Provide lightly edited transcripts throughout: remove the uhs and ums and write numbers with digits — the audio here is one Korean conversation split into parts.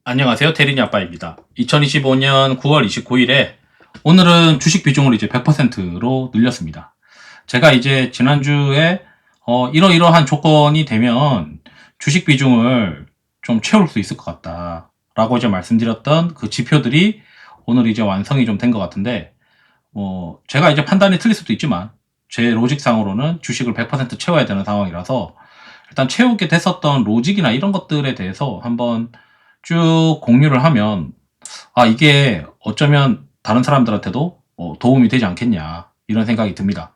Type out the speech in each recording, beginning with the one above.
안녕하세요. 대리니 아빠입니다. 2025년 9월 29일에 오늘은 주식 비중을 이제 100%로 늘렸습니다. 제가 이제 지난주에 이러이러한 조건이 되면 주식 비중을 좀 채울 수 있을 것 같다 라고 이제 말씀드렸던 그 지표들이 오늘 이제 완성이 좀 된 것 같은데, 제가 이제 판단이 틀릴 수도 있지만 제 로직상으로는 주식을 100% 채워야 되는 상황이라서 일단 채우게 됐었던 로직이나 이런 것들에 대해서 한번 쭉 공유를 하면, 이게 어쩌면 다른 사람들한테도 도움이 되지 않겠냐 이런 생각이 듭니다.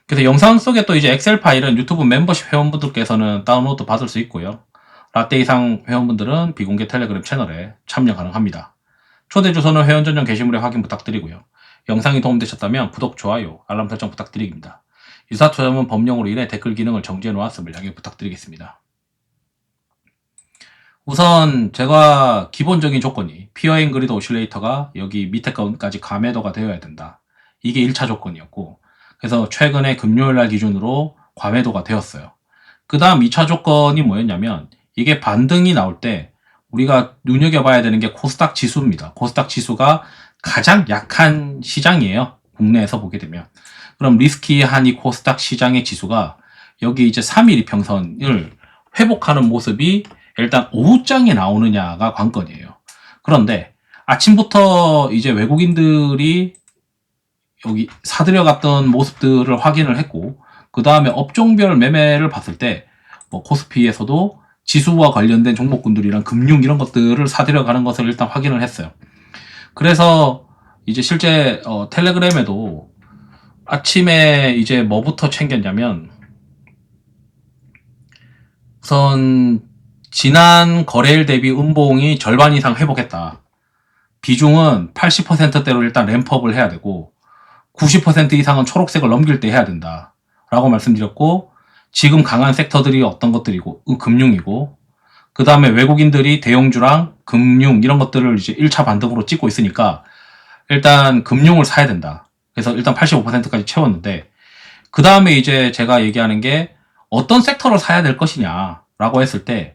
그래서 영상 속에 또 이제 엑셀 파일은 유튜브 멤버십 회원분들께서는 다운로드 받을 수 있고요. 라떼 이상 회원분들은 비공개 텔레그램 채널에 참여 가능합니다. 초대 주소는 회원 전용 게시물에 확인 부탁드리고요. 영상이 도움되셨다면 구독, 좋아요, 알람 설정 부탁드립니다. 유사투자는 법령으로 인해 댓글 기능을 정지해 놓았음을 양해 부탁드리겠습니다. 우선 제가 기본적인 조건이 피어 앤 그리드 오실레이터가 여기 밑에 건까지 감매도가 되어야 된다. 이게 1차 조건이었고, 그래서 최근에 금요일날 기준으로 감매도가 되었어요. 그 다음 2차 조건이 뭐였냐면, 이게 반등이 나올 때 우리가 눈여겨봐야 되는 게 코스닥 지수입니다. 코스닥 지수가 가장 약한 시장이에요. 국내에서 보게 되면. 그럼 리스키한 이 코스닥 시장의 지수가 여기 이제 3일 이평선을 회복하는 모습이 일단 오후장에 나오느냐가 관건이에요. 그런데 아침부터 이제 외국인들이 여기 사들여갔던 모습들을 확인을 했고, 그 다음에 업종별 매매를 봤을 때 뭐 코스피에서도 지수와 관련된 종목군들이랑 금융 이런 것들을 사들여가는 것을 일단 확인을 했어요. 그래서 이제 실제 텔레그램에도 아침에 이제 뭐부터 챙겼냐면, 우선 지난 거래일 대비 음봉이 절반 이상 회복했다. 비중은 80%대로 일단 램프업을 해야 되고 90% 이상은 초록색을 넘길 때 해야 된다 라고 말씀드렸고, 지금 강한 섹터들이 어떤 것들이고 금융이고, 그 다음에 외국인들이 대형주랑 금융 이런 것들을 이제 1차 반등으로 찍고 있으니까 일단 금융을 사야 된다. 그래서 일단 85%까지 채웠는데, 그 다음에 이제 제가 얘기하는 게 어떤 섹터를 사야 될 것이냐 라고 했을 때,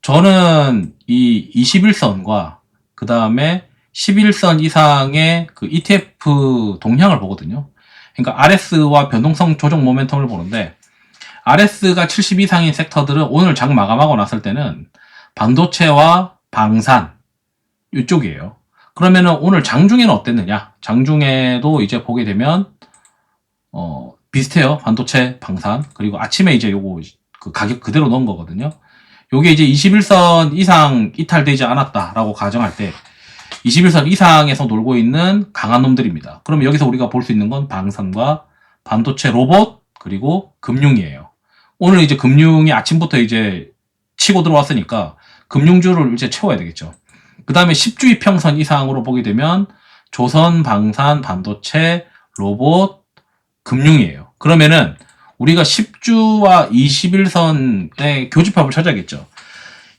저는 이 21선과 그 다음에 11선 이상의 그 ETF 동향을 보거든요. 그러니까 RS와 변동성 조정 모멘텀을 보는데, RS가 70 이상인 섹터들은 오늘 장 마감하고 났을 때는 반도체와 방산 이쪽이에요. 그러면은 오늘 장중에는 어땠느냐? 장중에도 이제 보게 되면 비슷해요. 반도체, 방산. 그리고 아침에 이제 요거 그 가격 그대로 넣은 거거든요. 요게 이제 21선 이상 이탈되지 않았다라고 가정할 때 21선 이상에서 놀고 있는 강한 놈들입니다. 그럼 여기서 우리가 볼 수 있는 건 방산과 반도체, 로봇, 그리고 금융이에요. 오늘 이제 금융이 아침부터 이제 치고 들어왔으니까 금융주를 이제 채워야 되겠죠. 그 다음에 10주 이평선 이상으로 보게 되면 조선, 방산, 반도체, 로봇, 금융이에요. 그러면은 우리가 10주와 21선의 교집합을 찾아야겠죠.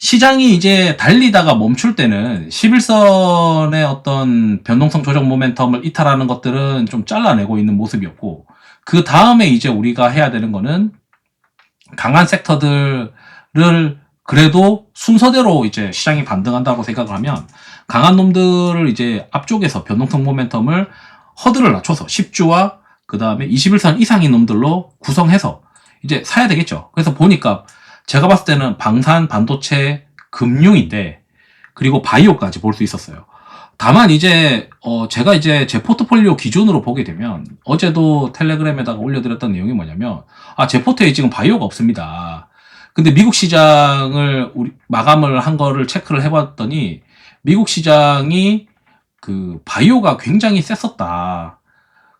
시장이 이제 달리다가 멈출 때는 11선의 어떤 변동성 조정 모멘텀을 이탈하는 것들은 좀 잘라내고 있는 모습이었고, 그 다음에 이제 우리가 해야 되는 거는 강한 섹터들을 그래도 순서대로 이제 시장이 반등한다고 생각을 하면 강한 놈들을 이제 앞쪽에서 변동성 모멘텀을 허들을 낮춰서 10주와 그 다음에 21선 이상인 놈들로 구성해서 이제 사야 되겠죠. 그래서 보니까 제가 봤을 때는 방산, 반도체, 금융인데, 그리고 바이오까지 볼 수 있었어요. 다만 이제 제가 이제 제 포트폴리오 기준으로 보게 되면 어제도 텔레그램에다가 올려드렸던 내용이 뭐냐면, 제 포트에 지금 바이오가 없습니다. 근데 미국 시장을 우리 마감을 한 거를 체크를 해봤더니 미국 시장이 그 바이오가 굉장히 셌었다.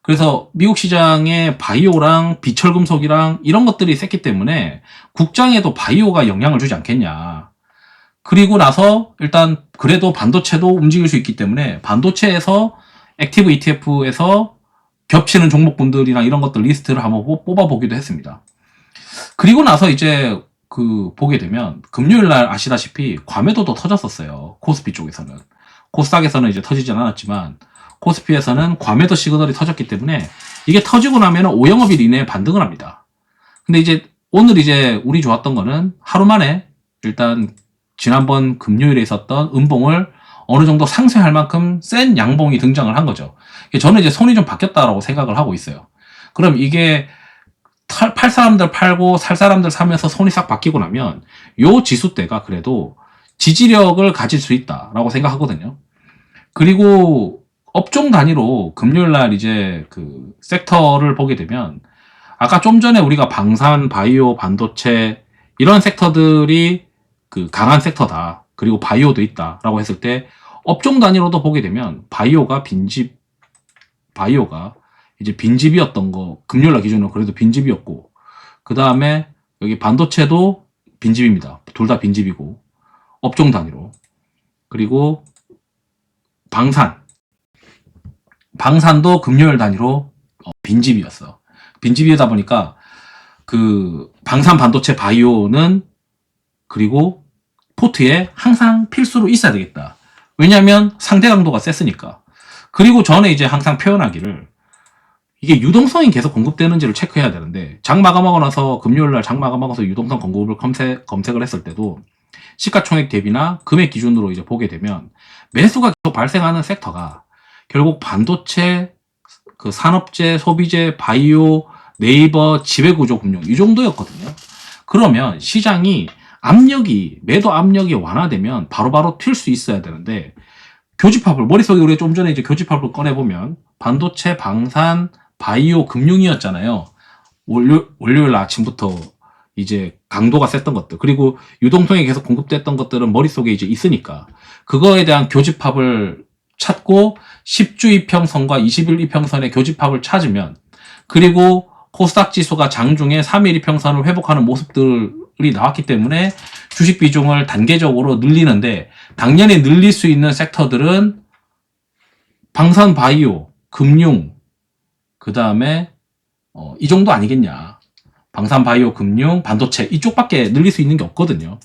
그래서 미국 시장에 바이오랑 비철금속이랑 이런 것들이 셌기 때문에 국장에도 바이오가 영향을 주지 않겠냐. 그리고 나서 일단 그래도 반도체도 움직일 수 있기 때문에 반도체에서 액티브 ETF에서 겹치는 종목군들이랑 이런 것들 리스트를 한번 뽑아보기도 했습니다. 그리고 나서 이제 그 보게 되면 금요일날 아시다시피 과매도도 터졌었어요. 코스피 쪽에서는. 코스닥에서는 이제 터지진 않았지만 코스피에서는 과매도 시그널이 터졌기 때문에 이게 터지고 나면 5영업일 이내에 반등을 합니다. 근데 이제 오늘 이제 운이 좋았던 거는 하루 만에 일단 지난번 금요일에 있었던 음봉을 어느 정도 상쇄할 만큼 센 양봉이 등장을 한 거죠. 저는 이제 손이 좀 바뀌었다라고 생각을 하고 있어요. 그럼 이게 팔 사람들 팔고 살 사람들 사면서 손이 싹 바뀌고 나면 요 지수대가 그래도 지지력을 가질 수 있다라고 생각하거든요. 그리고 업종 단위로 금요일 날 이제 그 섹터를 보게 되면 아까 좀 전에 우리가 방산, 바이오, 반도체 이런 sek터들이 그 강한 섹터다. 그리고 바이오도 있다라고 했을 때 업종 단위로도 보게 되면 바이오가 이제 빈집이었던 거, 금요일 날 기준으로 그래도 빈집이었고, 그 다음에 여기 반도체도 빈집입니다. 둘 다 빈집이고, 업종 단위로. 그리고 방산도 금요일 단위로 빈집이었어. 빈집이다 보니까 그 방산 반도체 바이오는 그리고 포트에 항상 필수로 있어야 되겠다. 왜냐하면 상대 강도가 셌으니까. 그리고 전에 이제 항상 표현하기를 이게 유동성이 계속 공급되는지를 체크해야 되는데 장 마감하고 나서 금요일날 장 마감하고서 유동성 공급을 검색을 했을 때도 시가총액 대비나 금액 기준으로 이제 보게 되면 매수가 계속 발생하는 섹터가 결국 반도체, 그 산업재, 소비재, 바이오, 네이버, 지배구조 금융 이 정도였거든요. 그러면 시장이 매도 압력이 완화되면 바로바로 튈 수 있어야 되는데 교집합을 머릿속에 우리가 좀 전에 이제 교집합을 꺼내보면 반도체, 방산, 바이오, 금융이었잖아요. 월요일 아침부터 이제 강도가 셌던 것들 그리고 유동성이 계속 공급됐던 것들은 머릿속에 이제 있으니까 그거에 대한 교집합을 찾고 10주 이평선과 20일 이평선의 교집합을 찾으면 그리고 코스닥 지수가 장중에 3일 이평선을 회복하는 모습들이 나왔기 때문에 주식 비중을 단계적으로 늘리는데 당연히 늘릴 수 있는 섹터들은 방산 바이오, 금융, 그 다음에 이 정도 아니겠냐. 방산 바이오, 금융, 반도체 이쪽밖에 늘릴 수 있는 게 없거든요.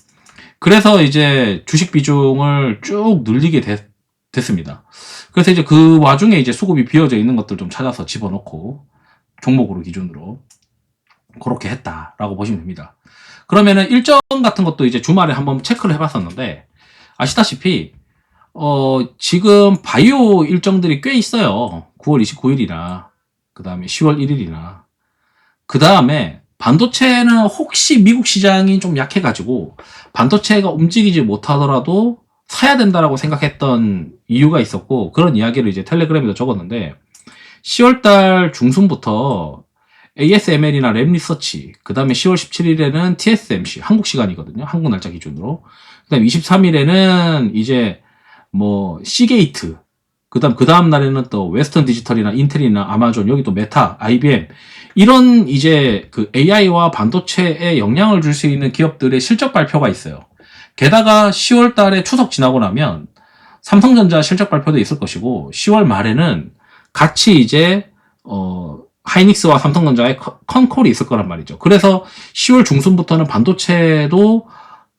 그래서 이제 주식 비중을 쭉 늘리게 됐습니다. 그래서 이제 그 와중에 이제 수급이 비어져 있는 것들 좀 찾아서 집어넣고 종목으로 기준으로 그렇게 했다라고 보시면 됩니다. 그러면은 일정 같은 것도 이제 주말에 한번 체크를 해봤었는데 아시다시피 지금 바이오 일정들이 꽤 있어요. 9월 29일이나 그 다음에 10월 1일이나 그 다음에 반도체는 혹시 미국 시장이 좀 약해가지고 반도체가 움직이지 못하더라도 사야 된다라고 생각했던 이유가 있었고 그런 이야기를 이제 텔레그램에도 적었는데 10월달 중순부터 ASML이나 랩리서치 그 다음에 10월 17일에는 TSMC 한국 시간이거든요. 한국 날짜 기준으로 그 다음에 23일에는 이제 뭐 시게이트 그 다음 날에는 또 웨스턴 디지털이나 인텔이나 아마존 여기 또 메타, IBM 이런 이제 그 AI와 반도체에 영향을 줄 수 있는 기업들의 실적 발표가 있어요. 게다가 10월 달에 추석 지나고 나면 삼성전자 실적 발표도 있을 것이고 10월 말에는 같이 이제 하이닉스와 삼성전자의 컨콜이 있을 거란 말이죠. 그래서 10월 중순부터는 반도체도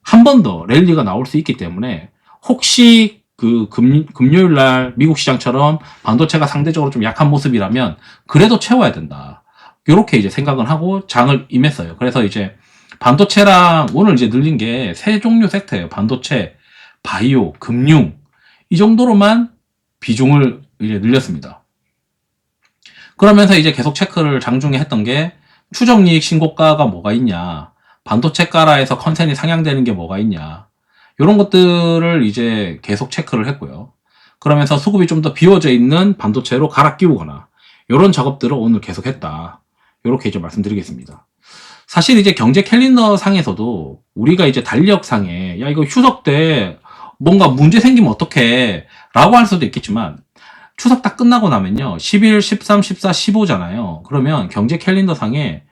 한 번 더 랠리가 나올 수 있기 때문에 혹시 그 금요일 날 미국 시장처럼 반도체가 상대적으로 좀 약한 모습이라면 그래도 채워야 된다. 이렇게 이제 생각을 하고 장을 임했어요. 그래서 이제 반도체랑 오늘 이제 늘린 게 세 종류 섹터예요. 반도체, 바이오, 금융 이 정도로만 비중을 이제 늘렸습니다. 그러면서 이제 계속 체크를 장중에 했던 게 추정이익 신고가가 뭐가 있냐, 반도체가라에서 컨센이 상향되는 게 뭐가 있냐, 이런 것들을 이제 계속 체크를 했고요. 그러면서 수급이 좀 더 비워져 있는 반도체로 갈아 끼우거나 이런 작업들을 오늘 계속 했다. 이렇게 이제 말씀드리겠습니다. 사실 이제 경제 캘린더 상에서도 우리가 이제 달력 상에 야 이거 휴석 때 뭔가 문제 생기면 어떡해 라고 할 수도 있겠지만 추석 딱 끝나고 나면요 11, 13, 14, 15잖아요. 그러면 경제 캘린더 상에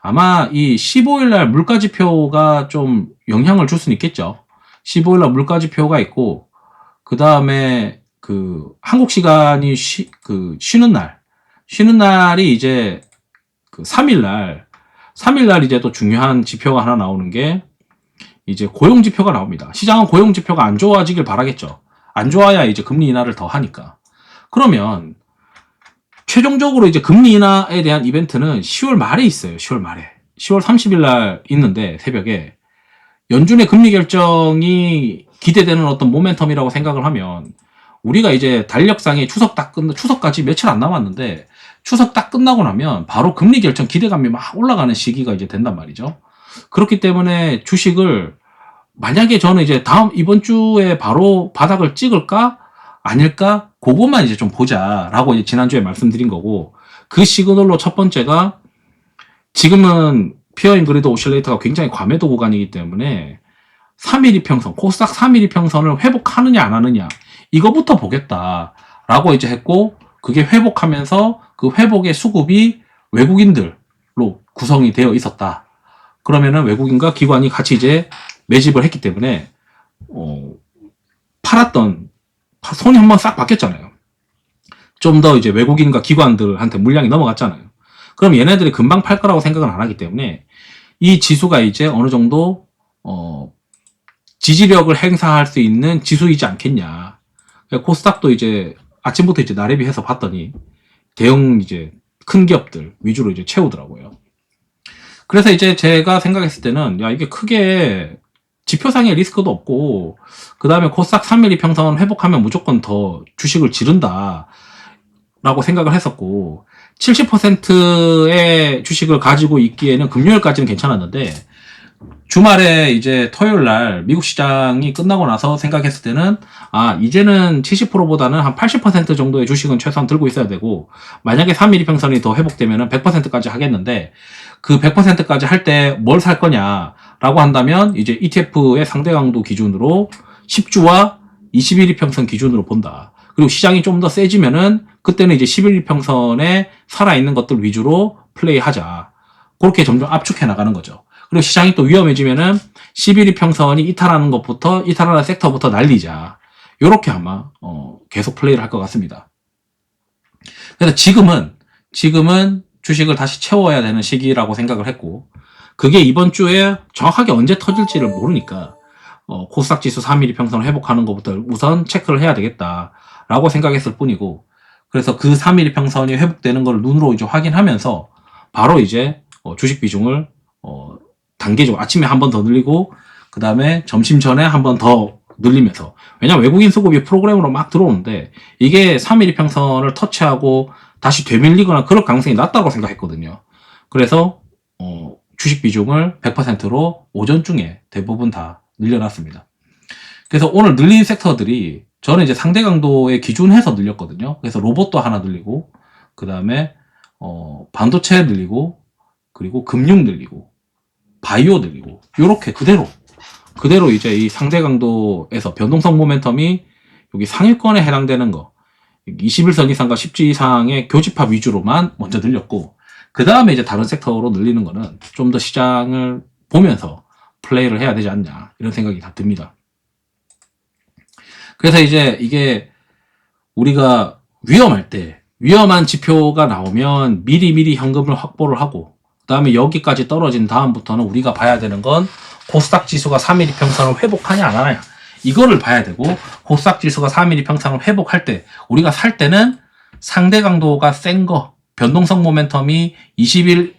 아마 이 15일 날 물가지표가 좀 영향을 줄 수는 있겠죠. 15일 날 물가지표가 있고 그 다음에 그 한국 시간이 쉬는 날이 이제 그 3일 날 이제 또 중요한 지표가 하나 나오는 게 이제 고용 지표가 나옵니다. 시장은 고용 지표가 안 좋아지길 바라겠죠. 안 좋아야 이제 금리 인하를 더 하니까. 그러면 최종적으로 이제 금리 인하에 대한 이벤트는 10월 말에 있어요. 10월 말에. 10월 30일 날 있는데 새벽에 연준의 금리 결정이 기대되는 어떤 모멘텀이라고 생각을 하면 우리가 이제 달력상에 추석까지 며칠 안 남았는데 추석 딱 끝나고 나면 바로 금리 결정 기대감이 막 올라가는 시기가 이제 된단 말이죠. 그렇기 때문에 주식을 만약에 저는 이제 이번 주에 바로 바닥을 찍을까? 아닐까? 그것만 이제 좀 보자라고 이제 지난주에 말씀드린 거고, 그 시그널로 첫 번째가 지금은 피어 앤 그리드 오실레이터가 굉장히 과매도 구간이기 때문에 3일 이평선, 코스닥 3일 이평선을 회복하느냐 안 하느냐 이거부터 보겠다라고 이제 했고, 그게 회복하면서 그 회복의 수급이 외국인들로 구성이 되어 있었다. 그러면은 외국인과 기관이 같이 이제 매집을 했기 때문에 팔았던 손이 한번 싹 바뀌었잖아요. 좀 더 이제 외국인과 기관들한테 물량이 넘어갔잖아요. 그럼 얘네들이 금방 팔 거라고 생각은 안 하기 때문에 이 지수가 이제 어느 정도 지지력을 행사할 수 있는 지수이지 않겠냐. 코스닥도 이제 아침부터 이제 나래비해서 봤더니 대형 이제 큰 기업들 위주로 이제 채우더라고요. 그래서 이제 제가 생각했을 때는 야 이게 크게 지표상의 리스크도 없고 그 다음에 코스닥 3일 이평선 회복하면 무조건 더 주식을 지른다 라고 생각을 했었고 70%의 주식을 가지고 있기에는 금요일까지는 괜찮았는데 주말에 이제 토요일 날 미국 시장이 끝나고 나서 생각했을 때는 이제는 70%보다는 한 80% 정도의 주식은 최소한 들고 있어야 되고 만약에 3일 이평선이 더 회복되면 100%까지 하겠는데 그 100%까지 할 때 뭘 살 거냐라고 한다면 이제 ETF의 상대 강도 기준으로 10주와 21 이평선 기준으로 본다. 그리고 시장이 좀 더 세지면은 그때는 이제 11 이평선에 살아있는 것들 위주로 플레이하자. 그렇게 점점 압축해 나가는 거죠. 그리고 시장이 또 위험해지면은 11 이평선이 이탈하는 섹터부터 날리자. 요렇게 아마 계속 플레이를 할 것 같습니다. 그래서 지금은 주식을 다시 채워야 되는 시기라고 생각을 했고 그게 이번 주에 정확하게 언제 터질지를 모르니까 코스닥 지수 3일 이평선을 회복하는 것부터 우선 체크를 해야 되겠다라고 생각했을 뿐이고 그래서 그 3일 이평선이 회복되는 걸 눈으로 이제 확인하면서 바로 이제 주식 비중을 단계적으로 아침에 한 번 더 늘리고 그 다음에 점심 전에 한 번 더 늘리면서 왜냐면 외국인 수급이 프로그램으로 막 들어오는데 이게 3일 이평선을 터치하고 다시 되밀리거나 그럴 가능성이 낮다고 생각했거든요. 그래서 주식 비중을 100%로 오전 중에 대부분 다 늘려놨습니다. 그래서 오늘 늘린 섹터들이 저는 이제 상대 강도에 기준해서 늘렸거든요. 그래서 로봇도 하나 늘리고 그 다음에 반도체 늘리고 그리고 금융 늘리고 바이오 늘리고 요렇게 그대로 이제 이 상대 강도에서 변동성 모멘텀이 여기 상위권에 해당되는 거 21선 이상과 10주 이상의 교집합 위주로만 먼저 늘렸고 그 다음에 이제 다른 섹터로 늘리는 거는 좀 더 시장을 보면서 플레이를 해야 되지 않냐 이런 생각이 다 듭니다. 그래서 이제 이게 우리가 위험할 때 위험한 지표가 나오면 미리 현금을 확보를 하고 그 다음에 여기까지 떨어진 다음부터는 우리가 봐야 되는 건 코스닥 지수가 3일 이평선을 회복하냐 안 하냐 이거를 봐야 되고 코스닥 지수가 3일 이평선을 회복할 때 우리가 살 때는 상대 강도가 센 거 변동성 모멘텀이 20일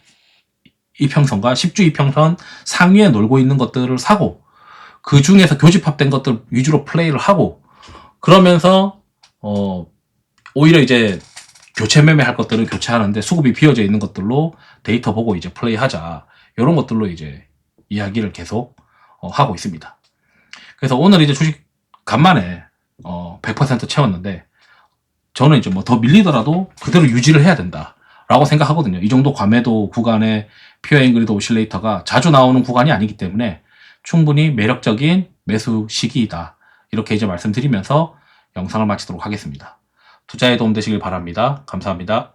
이평선과 10주 이평선 상위에 놀고 있는 것들을 사고 그 중에서 교집합된 것들 위주로 플레이를 하고 그러면서 오히려 이제 교체 매매할 것들은 교체하는데 수급이 비어져 있는 것들로 데이터 보고 이제 플레이하자 이런 것들로 이제 이야기를 계속 하고 있습니다. 그래서 오늘 이제 주식 간만에 100% 채웠는데 저는 이제 뭐 더 밀리더라도 그대로 유지를 해야 된다라고 생각하거든요. 이 정도 과매도 구간에 피어 앤 그리드 오실레이터가 자주 나오는 구간이 아니기 때문에 충분히 매력적인 매수 시기이다. 이렇게 이제 말씀드리면서 영상을 마치도록 하겠습니다. 투자에 도움되시길 바랍니다. 감사합니다.